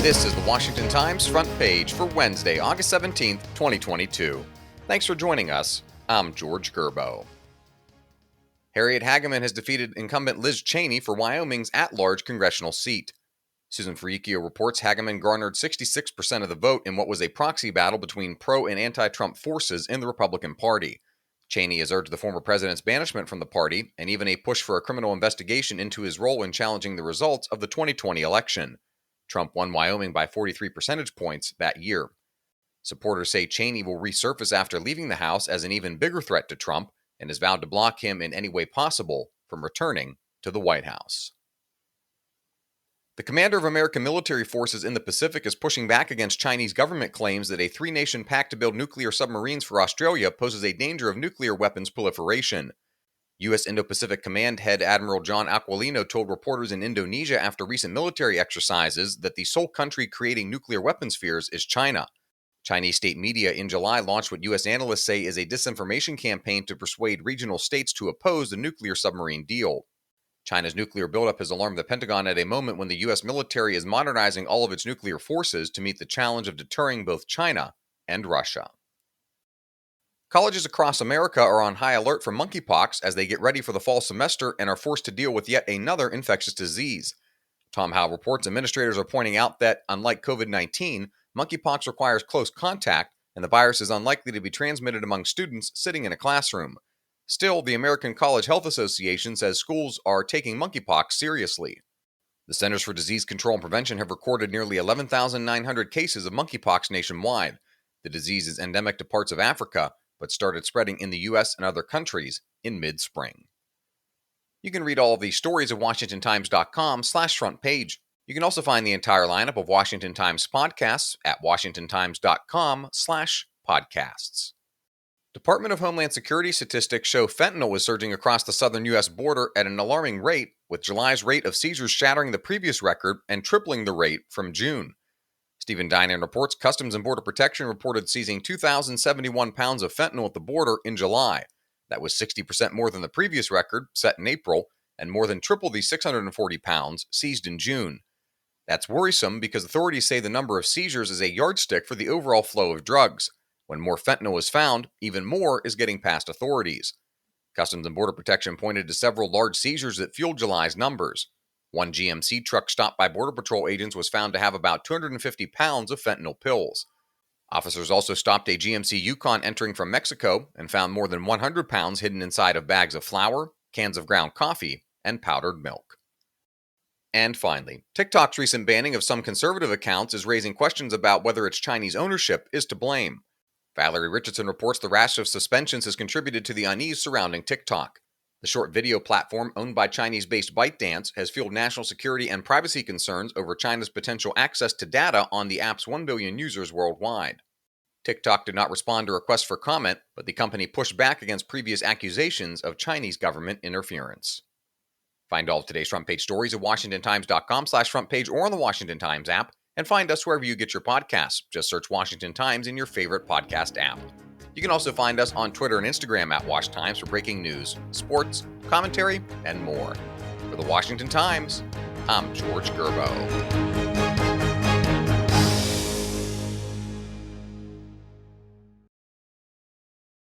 This is the Washington Times front page for Wednesday, August 17th, 2022. Thanks for joining us. I'm George Gerbo. Harriet Hageman has defeated incumbent Liz Cheney for Wyoming's at-large congressional seat. Susan Ferricchio reports Hageman garnered 66% of the vote in what was a proxy battle between pro- and anti-Trump forces in the Republican Party. Cheney has urged the former president's banishment from the party and even a push for a criminal investigation into his role in challenging the results of the 2020 election. Trump won Wyoming by 43 percentage points that year. Supporters say Cheney will resurface after leaving the House as an even bigger threat to Trump and has vowed to block him in any way possible from returning to the White House. The commander of American military forces in the Pacific is pushing back against Chinese government claims that a three-nation pact to build nuclear submarines for Australia poses a danger of nuclear weapons proliferation. U.S. Indo-Pacific Command Head Admiral John Aquilino told reporters in Indonesia after recent military exercises that the sole country creating nuclear weapons fears is China. Chinese state media in July launched what U.S. analysts say is a disinformation campaign to persuade regional states to oppose the nuclear submarine deal. China's nuclear buildup has alarmed the Pentagon at a moment when the U.S. military is modernizing all of its nuclear forces to meet the challenge of deterring both China and Russia. Colleges across America are on high alert for monkeypox as they get ready for the fall semester and are forced to deal with yet another infectious disease. Tom Howe reports administrators are pointing out that, unlike COVID-19, monkeypox requires close contact, and the virus is unlikely to be transmitted among students sitting in a classroom. Still, the American College Health Association says schools are taking monkeypox seriously. The Centers for Disease Control and Prevention have recorded nearly 11,900 cases of monkeypox nationwide. The disease is endemic to parts of Africa, but started spreading in the U.S. and other countries in mid-spring. You can read all of these stories at WashingtonTimes.com/front page. You can also find the entire lineup of Washington Times podcasts at WashingtonTimes.com/podcasts. Department of Homeland Security statistics show fentanyl is surging across the southern U.S. border at an alarming rate, with July's rate of seizures shattering the previous record and tripling the rate from June. Stephen Dinan reports Customs and Border Protection reported seizing 2,071 pounds of fentanyl at the border in July. That was 60% more than the previous record, set in April, and more than triple the 640 pounds seized in June. That's worrisome because authorities say the number of seizures is a yardstick for the overall flow of drugs. When more fentanyl is found, even more is getting past authorities. Customs and Border Protection pointed to several large seizures that fueled July's numbers. One GMC truck stopped by Border Patrol agents was found to have about 250 pounds of fentanyl pills. Officers also stopped a GMC Yukon entering from Mexico and found more than 100 pounds hidden inside of bags of flour, cans of ground coffee, and powdered milk. And finally, TikTok's recent banning of some conservative accounts is raising questions about whether its Chinese ownership is to blame. Valerie Richardson reports the rash of suspensions has contributed to the unease surrounding TikTok. The short video platform owned by Chinese-based ByteDance has fueled national security and privacy concerns over China's potential access to data on the app's 1 billion users worldwide. TikTok did not respond to requests for comment, but the company pushed back against previous accusations of Chinese government interference. Find all of today's front page stories at WashingtonTimes.com/front page or on the Washington Times app, and find us wherever you get your podcasts. Just search Washington Times in your favorite podcast app. You can also find us on Twitter and Instagram at Wash Times for breaking news, sports, commentary, and more. For the Washington Times, I'm George Gerbo.